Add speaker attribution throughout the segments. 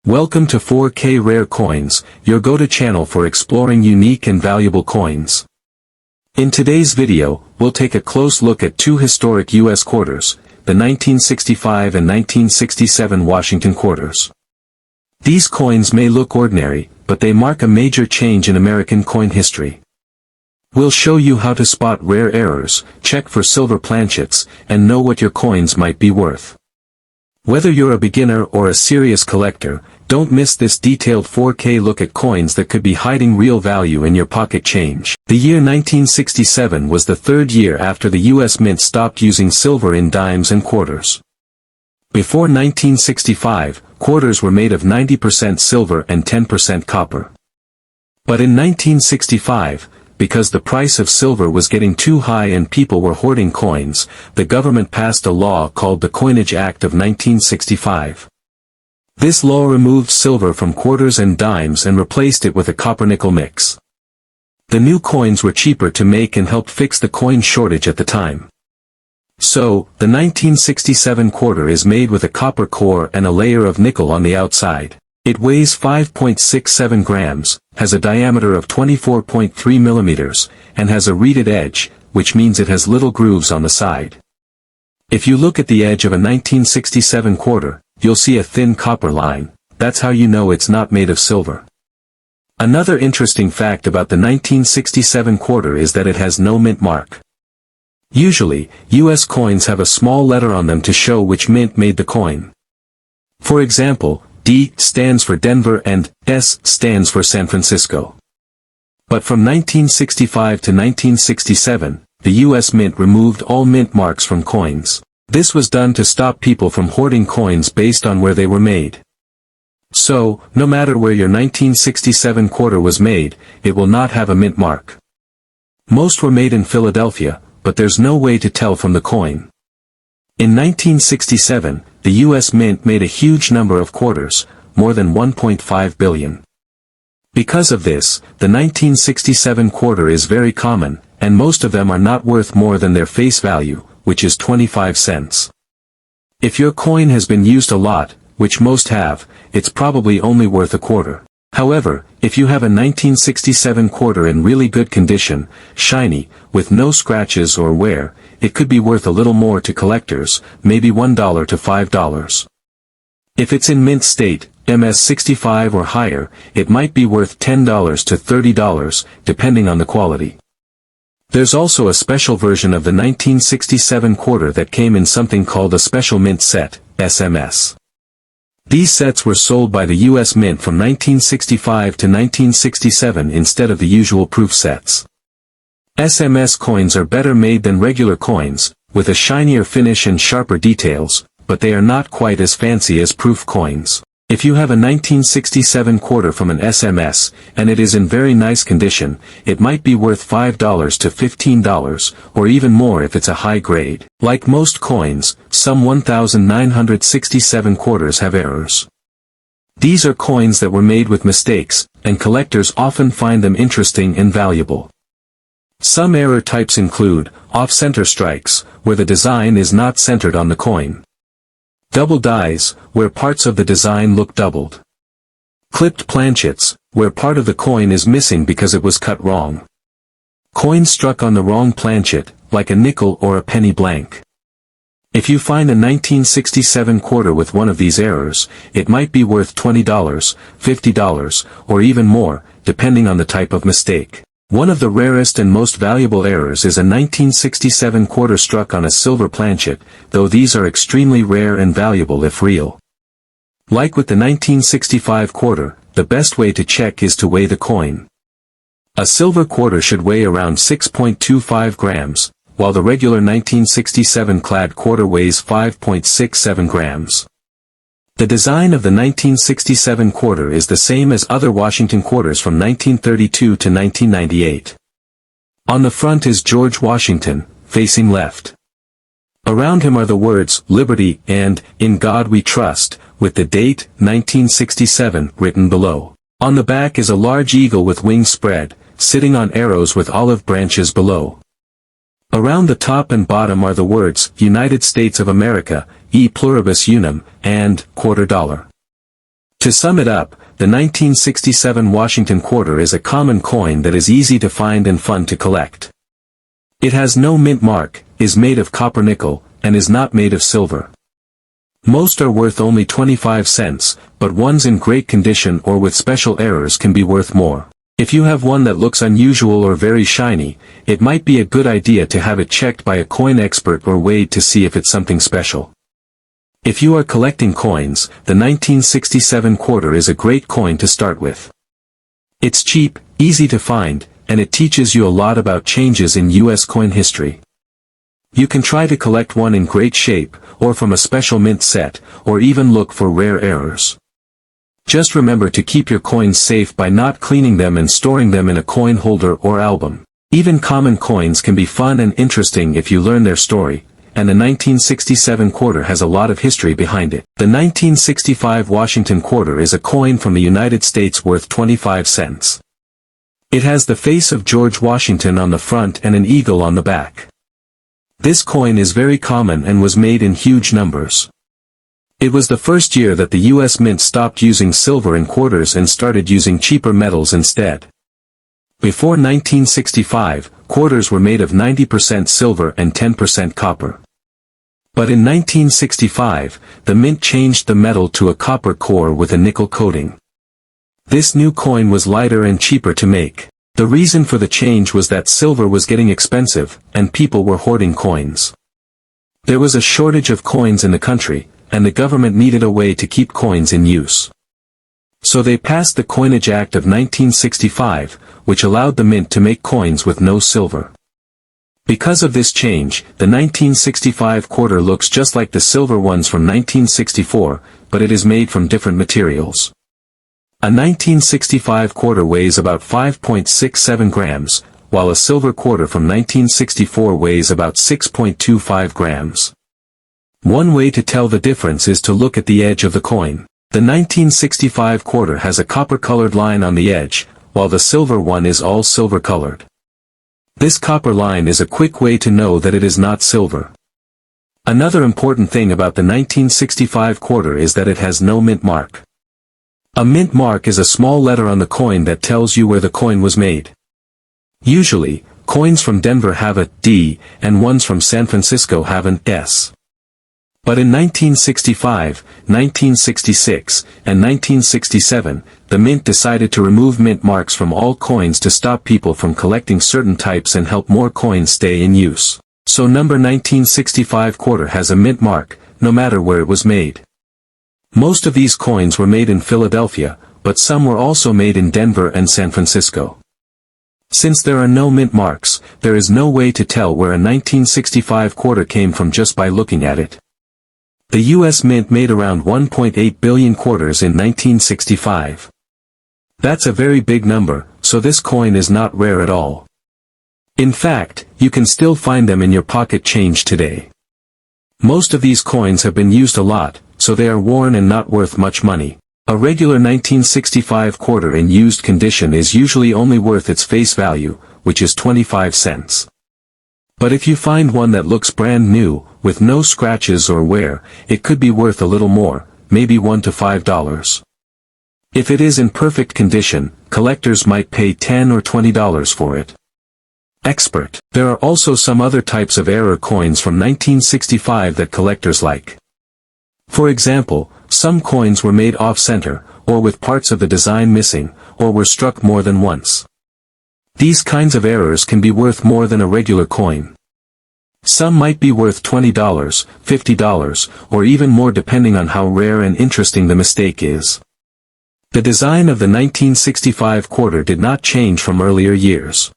Speaker 1: Welcome to 4K Rare Coins, your go-to channel for exploring unique and valuable coins. In today's video, we'll take a close look at two historic U.S. quarters, the 1965 and 1967 Washington quarters. These coins may look ordinary, but they mark a major change in American coin history. We'll show you how to spot rare errors, check for silver planchets, and know what your coins might be worth. Whether you're a beginner or a serious collector, don't miss this detailed 4K look at coins that could be hiding real value in your pocket change. The year 1967 was the third year after the U.S. Mint stopped using silver in dimes and quarters. Before 1965, quarters were made of 90% silver and 10% copper. But in 1965, because the price of silver was getting too high and people were hoarding coins, the government passed a law called the Coinage Act of 1965. This law removed silver from quarters and dimes and replaced it with a copper-nickel mix. The new coins were cheaper to make and helped fix the coin shortage at the time. So, the 1967 quarter is made with a copper core and a layer of nickel on the outside. It weighs 5.67 grams, has a diameter of 24.3 millimeters, and has a reeded edge, which means it has little grooves on the side. If you look at the edge of a 1967 quarter, you'll see a thin copper line. That's how you know it's not made of silver. Another interesting fact about the 1967 quarter is that it has no mint mark. Usually, U.S. coins have a small letter on them to show which mint made the coin. For example, D stands for Denver and S stands for San Francisco. But from 1965 to 1967, the U.S. Mint removed all mint marks from coins. This was done to stop people from hoarding coins based on where they were made. So, no matter where your 1967 quarter was made, it will not have a mint mark. Most were made in Philadelphia, but there's no way to tell from the coin. In 1967, the U.S. Mint made a huge number of quarters, more than 1.5 billion. Because of this, the 1967 quarter is very common, and most of them are not worth more than their face value, which is 25 cents. If your coin has been used a lot, which most have, it's probably only worth a quarter. However, if you have a 1967 quarter in really good condition, shiny, with no scratches or wear, it could be worth a little more to collectors, maybe $1 to $5. If it's in mint state, MS65 or higher, it might be worth $10 to $30, depending on the quality. There's also a special version of the 1967 quarter that came in something called a special mint set, SMS. These sets were sold by the U.S. Mint from 1965 to 1967 instead of the usual proof sets. SMS coins are better made than regular coins, with a shinier finish and sharper details, but they are not quite as fancy as proof coins. If you have a 1967 quarter from an SMS, and it is in very nice condition, it might be worth $5 to $15, or even more if it's a high grade. Like most coins, some 1,967 quarters have errors. These are coins that were made with mistakes, and collectors often find them interesting and valuable. Some error types include off-center strikes, where the design is not centered on the coin. Double dies, where parts of the design look doubled. Clipped planchets, where part of the coin is missing because it was cut wrong. Coins struck on the wrong planchet, like a nickel or a penny blank. If you find a 1967 quarter with one of these errors, it might be worth $20, $50, or even more, depending on the type of mistake. One of the rarest and most valuable errors is a 1967 quarter struck on a silver planchet, though these are extremely rare and valuable if real. Like with the 1965 quarter, the best way to check is to weigh the coin. A silver quarter should weigh around 6.25 grams, while the regular 1967 clad quarter weighs 5.67 grams. The design of the 1967 quarter is the same as other Washington quarters from 1932 to 1998. On the front is George Washington, facing left. Around him are the words, Liberty, and, In God We Trust, with the date, 1967, written below. On the back is a large eagle with wings spread, sitting on arrows with olive branches below. Around the top and bottom are the words, United States of America, e pluribus unum, and, $quarter. To sum it up, the 1967 Washington quarter is a common coin that is easy to find and fun to collect. It has no mint mark, is made of copper nickel, and is not made of silver. Most are worth only 25 cents, but ones in great condition or with special errors can be worth more. If you have one that looks unusual or very shiny, it might be a good idea to have it checked by a coin expert or weighed to see if it's something special. If you are collecting coins, the 1967 quarter is a great coin to start with. It's cheap, easy to find, and it teaches you a lot about changes in U.S. coin history. You can try to collect one in great shape, or from a special mint set, or even look for rare errors. Just remember to keep your coins safe by not cleaning them and storing them in a coin holder or album. Even common coins can be fun and interesting if you learn their story, and the 1967 quarter has a lot of history behind it. The 1965 Washington quarter is a coin from the United States worth 25 cents. It has the face of George Washington on the front and an eagle on the back. This coin is very common and was made in huge numbers. It was the first year that the U.S. Mint stopped using silver in quarters and started using cheaper metals instead. Before 1965, quarters were made of 90% silver and 10% copper. But in 1965, the mint changed the metal to a copper core with a nickel coating. This new coin was lighter and cheaper to make. The reason for the change was that silver was getting expensive, and people were hoarding coins. There was a shortage of coins in the country, and the government needed a way to keep coins in use. So they passed the Coinage Act of 1965, which allowed the mint to make coins with no silver. Because of this change, the 1965 quarter looks just like the silver ones from 1964, but it is made from different materials. A 1965 quarter weighs about 5.67 grams, while a silver quarter from 1964 weighs about 6.25 grams. One way to tell the difference is to look at the edge of the coin. The 1965 quarter has a copper-colored line on the edge, while the silver one is all silver-colored. This copper line is a quick way to know that it is not silver. Another important thing about the 1965 quarter is that it has no mint mark. A mint mark is a small letter on the coin that tells you where the coin was made. Usually, coins from Denver have a D, and ones from San Francisco have an S. But in 1965, 1966, and 1967, the mint decided to remove mint marks from all coins to stop people from collecting certain types and help more coins stay in use. So number 1965 quarter has a mint mark, no matter where it was made. Most of these coins were made in Philadelphia, but some were also made in Denver and San Francisco. Since there are no mint marks, there is no way to tell where a 1965 quarter came from just by looking at it. The U.S. Mint made around 1.8 billion quarters in 1965. That's a very big number, so this coin is not rare at all. In fact, you can still find them in your pocket change today. Most of these coins have been used a lot, so they are worn and not worth much money. A regular 1965 quarter in used condition is usually only worth its face value, which is 25 cents. But if you find one that looks brand new, with no scratches or wear, it could be worth a little more, maybe $1 to $5. If it is in perfect condition, collectors might pay $10 or $20 for it. Expert. There are also some other types of error coins from 1965 that collectors like. For example, some coins were made off-center, or with parts of the design missing, or were struck more than once. These kinds of errors can be worth more than a regular coin. Some might be worth $20, $50, or even more depending on how rare and interesting the mistake is. The design of the 1965 quarter did not change from earlier years.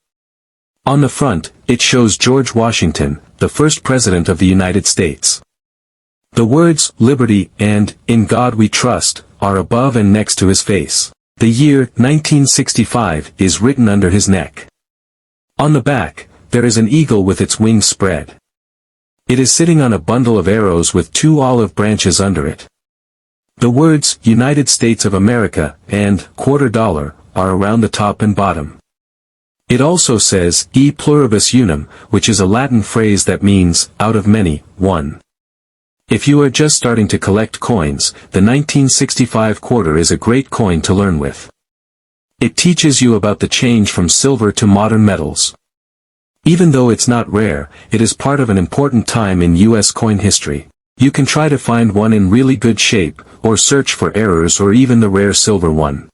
Speaker 1: On the front, it shows George Washington, the first president of the United States. The words, "Liberty" and "In God We Trust," are above and next to his face. The year, 1965, is written under his neck. On the back, there is an eagle with its wings spread. It is sitting on a bundle of arrows with 2 olive branches under it. The words, "United States of America," and "$quarter," are around the top and bottom. It also says, "E pluribus unum," which is a Latin phrase that means, out of many, one. If you are just starting to collect coins, the 1965 quarter is a great coin to learn with. It teaches you about the change from silver to modern metals. Even though it's not rare, it is part of an important time in US coin history. You can try to find one in really good shape, or search for errors or even the rare silver one.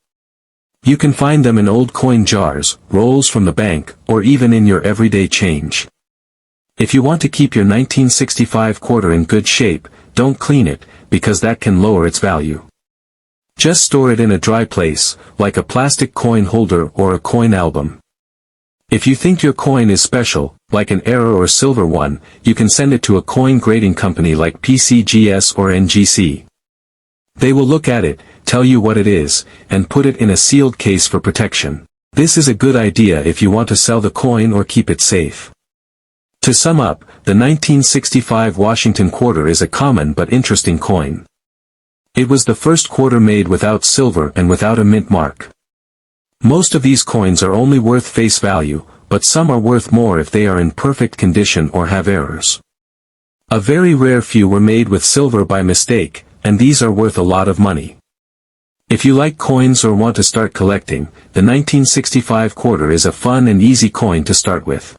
Speaker 1: You can find them in old coin jars, rolls from the bank, or even in your everyday change. If you want to keep your 1965 quarter in good shape, don't clean it, because that can lower its value. Just store it in a dry place, like a plastic coin holder or a coin album. If you think your coin is special, like an error or silver one, you can send it to a coin grading company like PCGS or NGC. They will look at it, tell you what it is, and put it in a sealed case for protection. This is a good idea if you want to sell the coin or keep it safe. To sum up, the 1965 Washington quarter is a common but interesting coin. It was the first quarter made without silver and without a mint mark. Most of these coins are only worth face value, but some are worth more if they are in perfect condition or have errors. A very rare few were made with silver by mistake, and these are worth a lot of money. If you like coins or want to start collecting, the 1965 quarter is a fun and easy coin to start with.